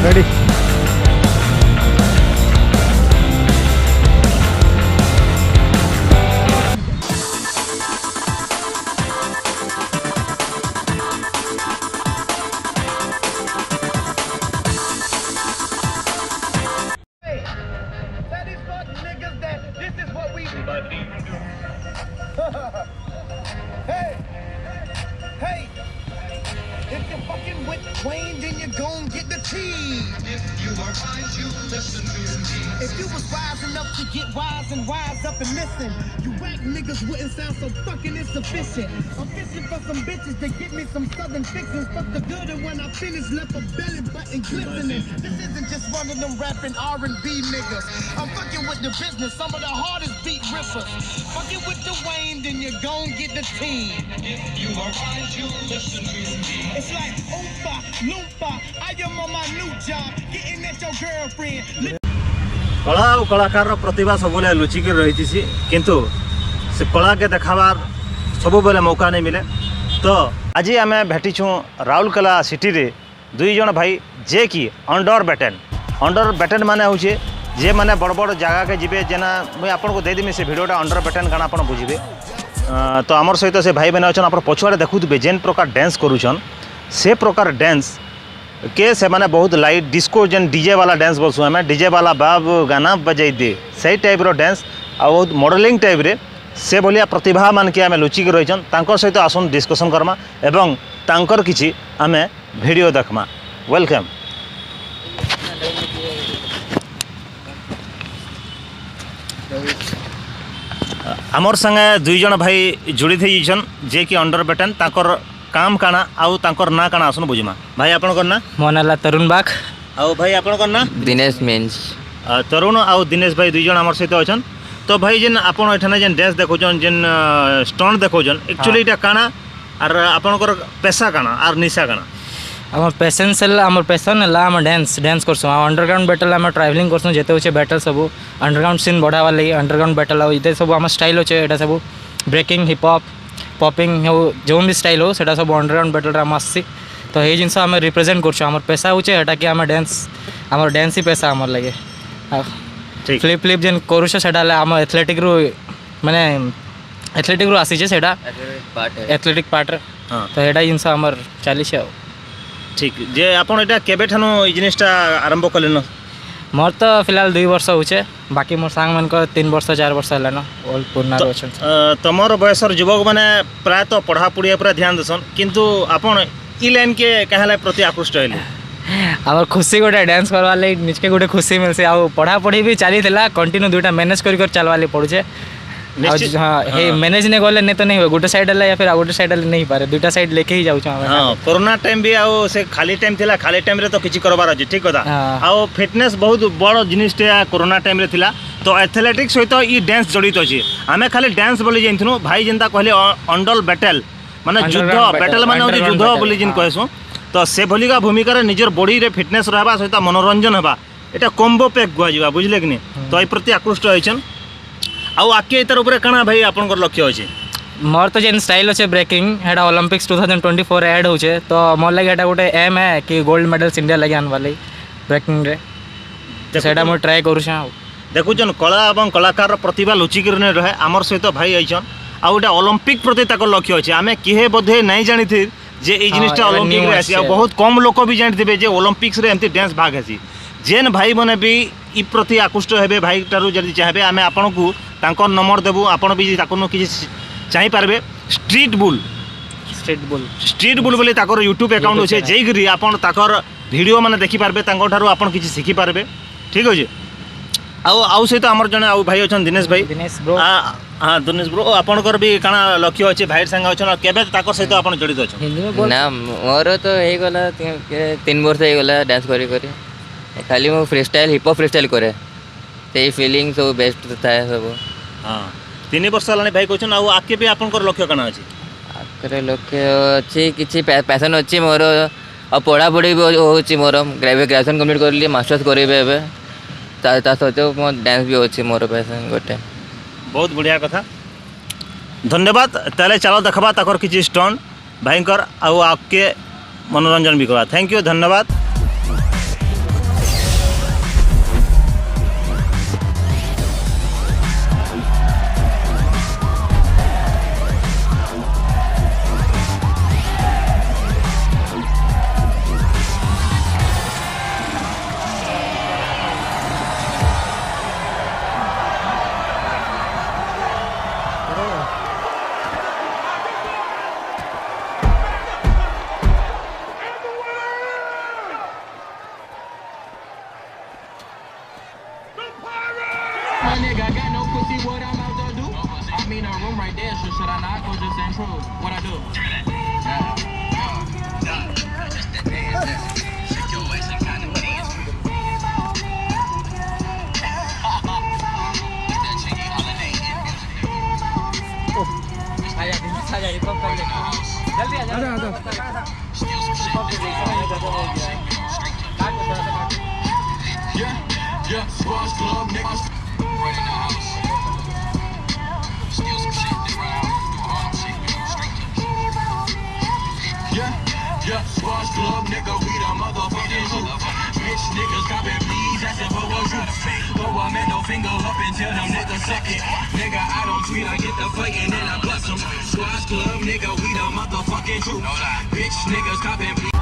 Ready If you're fucking with Wayne, then you're gon' get the cheese. If you are wise, you listen to me. If you was wise enough to get wise and wise up and listen, you whack niggas wouldn't sound so fucking insufficient. I'm fishing for some bitches to get me some southern fixings. Fuck the good, and when I finish, left a belly button glistening. This isn't just one of them rapping R&B niggas. I'm fucking with the business, some of the hardest beat rippers. Fucking with the Wayne, then you're gon' get the team. If you are wise, you listen to me. It's like Oompa Loompa, I am on my new job, getting at your girlfriend. कला और कलाकार प्रतिभा सब लुचिक रही किंतु से कला के देखाबार सब बेले मौका नहीं मिले। तो आज आम भेटिछुँ राउरकेला सिटी रे दुई जन भाई जे कि अंडर बैटेन माने हूँ जे मैंने बड़ बड़ जगह के जी जेना मुझे आपको देदेमी से भिडियोटा अंडर बैटेन काना आप बुझे। तो आमर सहित से भाई मैंने अच्छा आप पछुआड़े देखुवे जेन प्रकार डांस करुछन से प्रकार डांस के से माने बहुत लाइट डिस्को जेन डीजे वाला डांस बोलसु आम डीजे वाला बाब गाना बजाई दे सही टाइप रो डांस आ बहुत मॉडलिंग टाइप रे से भलिया प्रतिभा मान के आम लुचिक रहीछन तांकर सहित आसन डिस्कशन करमा एवं तांकर किछि आम वीडियो देखमा। वेलकम। आमर संगे दुई जन भाई जोड़ी थी जे कि अंडर बैटेन ताकर काम काना आउ तांकर ना काना आसन बुझमा। भाई आपन करना मो नाला तरुण बाग आउ भाई आपन करना दिनेश मेंस तरुण आउ दिनेश भाई दुई जन आमर सहित अछन। तो भाई जेन आपन एठाने जेन डांस देखोजन जेन स्टंट देखोजन एक्चुअली इटा काना आर आपनकर पैसा काना आर निशा काना आम पेशेंस आम पैसन है आम डांस करसु अंडरग्राउंड बैटल आम ट्रावेलिंग करसु जेते होचे बैटल सब अंडरग्राउंड सीन बढ़ावा लगी अंडरग्राउंड बैटल ये सब आम स्टाइल होचे एटा सब ब्रेकिंग हिप हॉप पॉपिंग हो जो भी स्टाइल हो सेटा सब अंडरग्राउंड बैटल आम आसी। तो ये जिनस आम रिप्रेजेंट करसु आम पैसा होचे एटा कि आम डांस ही पैसा आम लगे फ्लिप फ्लिप जेन करुछ सेटा आम एथलेटिक रू माने एथलेटिक रू आसी सेटा एथलेटिक पार्ट तो एटा जिनस आम चली ठीक जे आपन एटा केबे ठानु ई जिनिसटा आरंभ कलेन। मोर तो फिलहाल 2 वर्ष होचे बाकी मोर सांग मन को 3 वर्ष 4 वर्ष हलान ऑल पुरना रोचन। तमर बयसर युवक माने प्राय तो पढ़ा पढ़ी ऊपर ध्यान देसन किंतु आपन ई लाइन के कहले प्रति आकृष्ट होले हमर खुशी गोटे डांस करवा ले निजके गोटे खुशी मिलसे आ पढ़ा पढ़ी भी चली थिला कंटिन्यू दुटा मैनेज कर चलवा ले पड़ुछे। हाँ हे मैनेज नहीं गले नहीं तो नहीं हो गोटे साइड है या फिर गोटे साइड नहीं पारे दुटा साइड लेके ही जाऊ। हाँ कोरोना टाइम भी आओ से खाली टाइम थिला खाली टाइम रे तो किछि करबार अछि ठीक कथा आओ फिटनेस बहुत बड़ जिनिसटे कोरोना टाइम रे थिला तो एथलेटिक्स सहित ई डांस जड़ित अछि। आमे खाली डांस बोली जानिथनु भाई जेंता कहले अंडर बैटल माने युद्ध बैटल माने होछि युद्ध बोली जिन कहसु तो से भलिका भूमिका रे निजर बॉडी रे फिटनेस रहबा सहित मनोरंजन हेबा एटा कॉम्बो पैक गुआ जिबा बुझले कि नहीं। तो ए प्रति आकृष्ट होइछन आउ आके इतर ऊपर काना भाई आपनकर लक्ष्य होछि। मोर तो जेन स्टाइल होचे ब्रेकिंग हेडा ओलंपिक्स 2024 ऐड होचे तो मोर लगे हेडा गोटे एम है कि गोल्ड मेडल्स इंडिया लगे आन वाले ब्रेकिंग रे तो सेडा मोर ट्राई करूछा। देखुछन कला एवं कलाकार प्रतिभा लुचिक रहे आमर सहित भाई आइछन आ गोटे ओलंपिक प्रति ताकर लक्ष्य होचे। आमे किहे बोधे नहीं जानि थी जे ई जिनिसटा ओलंपिक रे आसी आ बहुत कम लोक भी जानिथिबे जे ओलंपिक्स रे एमती डांस भाग आसी जेन भाई माने भी ई प्रति आकृष्ट हेबे भाई टारू जदि चाहबे आमे आपनकू तांकर नंबर देबू आपण भी ताकनो किछि चाहि पारबे स्ट्रीट बुल बोली ताकर यूट्यूब अकाउंट होचे जेगिरी आपण ताकर वीडियो माने देखि पारबे तांको ठारू आपण किछि सिखि पारबे ठीक होजे। आउ सहित आमर जने आउ भाई अछन दिनेश ब्रो हाँ दिनेश ब्रो आपनकर भी काना लक्ष्य अछि भाई संग अछन केबे ताकर सहित आपण जड़ित अछन ना मोर तो हे गला 3 वर्ष हे गला डांस करी खाली मो फ्रीस्टाइल हिप हॉप फ्रीस्टाइल करे ते फीलिंग सब बेस्ट थाए सब। हाँ 3 वर्ष हलानी भाई कहछन आउ आके भी आपनकर लक्ष्य काना अछि आकर लक्ष्य अछि किछि पैशन अछि मोर आ पढ़ा पढ़ी होछि मोर ग्रेजुएशन कंप्लीट करली मास्टर्स करेबे एबे ता सहित मो डांस भी होछि मोर पैशन गोटे बहुत बढ़िया कथा धन्यवाद। ताले चलो देखबा ताकर किछि स्टोन भाईकर आउ आके मनोरंजन भी करवा। थैंक यू धन्यवाद। What I do? Yeah, Squash Club, niggas. Right in the house. Steal some shit, they run out. Do all them shit, you know, straight yeah, Squash Club, nigga, we the motherfucking hoop. Bitch niggas copping please, asking for a roof. Throw a middle finger up and tell them niggas suck it. Nigga, I don't tweet, I get the fighting and I bust them. Squash Club, nigga, we the motherfucking truth. Bitch niggas copping please.